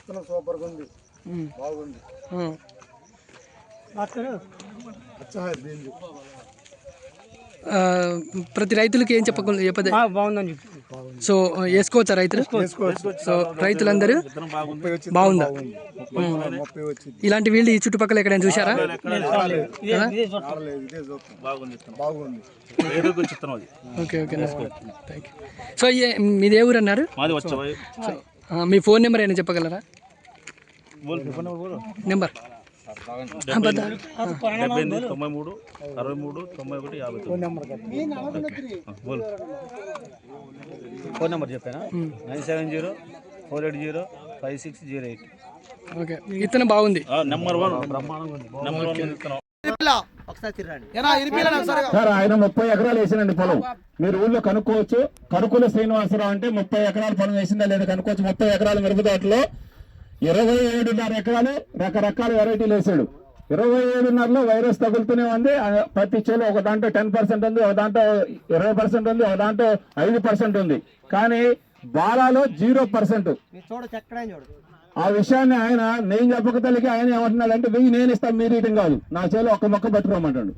Super గా ఉంది, బాగుంది. ప్రతి రైతులకి ఏం చెప్పదే బాగుందని సో వేసుకోవచ్చా రైతులు? సో రైతులందరూ బాగుందా? ఇలాంటి వీళ్ళు ఈ చుట్టుపక్కల ఎక్కడైనా చూసారా? Okay okay thank you. So మీది ఏ ఊరు అన్నారు? మీ ఫోన్ నెంబర్ అయినా చెప్పగలరా? నెంబర్ 93 63 91 50. ఫోన్ నెంబర్ చెప్పానా? 970 480 5608. ఓకే, ఇతను బాగుంది. నెంబర్ 1 బ్రహ్మాండంగా. సార్ ఆయన 30 ఎకరాలు వేసినండి పొలం. మీరు ఊళ్ళో కనుక్కోవచ్చు. కరుకుల శ్రీనివాసరావు అంటే 30 ఎకరాల పొలం వేసిందా లేదా కనుక్కోవచ్చు. 30 ఎకరాల మిరప తోటలో 27.5 ఎకరాలు రకరకాల వెరైటీలు వేసాడు. 27.5లో వైరస్ తగులుతూనే ఉంది. ప్రతి చేలో ఒక దాంట్లో 10% ఉంది, ఒక దాంట్లో 20% ఉంది, ఒక దాంట్లో 5% ఉంది. కానీ బాలాలో 0%. ఆ విషయాన్ని ఆయన నేను చెప్పక తల్లికి ఆయన ఏమంటున్నాడు అంటే వెయ్యి నేను ఇస్తాను, మీరు ఇయటం కాదు, నా చేలో ఒక్క మొక్క పట్టుకోమంటాడు.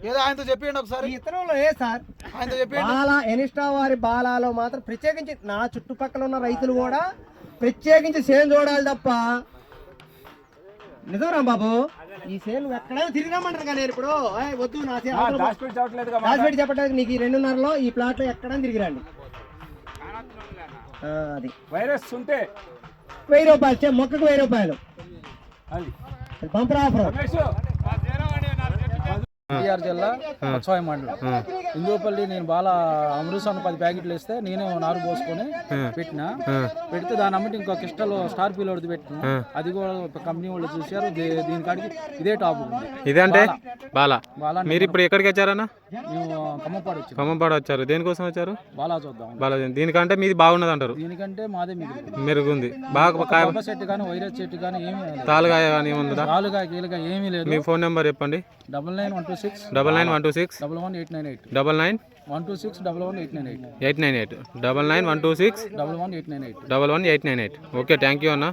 ఎనిస్టా వారి బాలాలో మాత్రం ప్రత్యేకించి నా చుట్టుపక్కల ఉన్న రైతులు కూడా ప్రత్యేకించి సేను చూడాలి తప్ప నిజం రాంబాబు ఈ సేను ఎక్కడైనా తిరిగినామంటారు. కానీ నేను ఇప్పుడు వద్దు నా రాసిపెట్టి చెప్పడానికి నీకు ఈ 2.5లో ఈ ప్లాట్ లో ఎక్కడైనా తిరిగిరండి. అది వైరస్ ఉంటే 1000 రూపాయలు, మొక్కకు 1000 రూపాయలు బంపర్ ఆఫర్. ఎన్టీఆర్ జిల్లా పచ్చవాయి మండలం ఇందుపల్లి. నేను బాగా అమృతసర్ 10 ప్యాకెట్లు వేస్తే నేనే నారు పోసుకొని పెడితే దాని అమ్మటి ఇంకో కిస్టల్ స్టార్ పీలోడ్ది పెట్టిన. అది కూడా కంపెనీ వాళ్ళు చూసారు. దీని కాడికి ఇదే టాప్ ఉంది. ఇదంటే బాలా. మీరు ఇప్పుడు ఎక్కడికి వచ్చారన్నా? మేము ఖమ్మంపాడు వచ్చారు. దేనికోసం వచ్చారు? బాలా చూద్దాం. బాలా దీనికంటే మీది బాగున్నది అంటారు? దీనికంటే మాదే మెరుగుంది బాగా. చెట్టు కానీ వైరస్ చెట్టు కానీ ఏమి తాలుగాయ కానీ ఉందా? తాలుగాయ కీలుగా ఏమీ లేదు. మీ ఫోన్ నెంబర్ చెప్పండి. 99126 99126 11898 99126 11898 99126 11898. ఓకే, థ్యాంక్ యూ అన్న.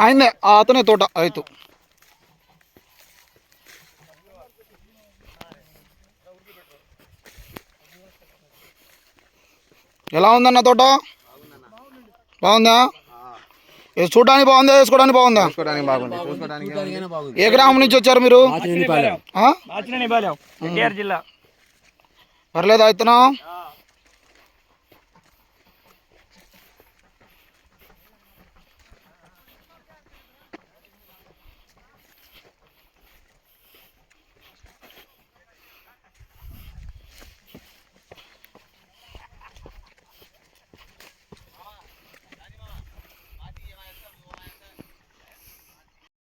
ఆయనే అతనే తోట రైతు. ఎలా ఉందన్న తోట? బాగుందా? చూడడానికి బాగుందా? వేసుకోవడానికి బాగుందా? ఏ గ్రామం నుంచి వచ్చారు మీరు? జిల్లా పర్లేదా ఇతను?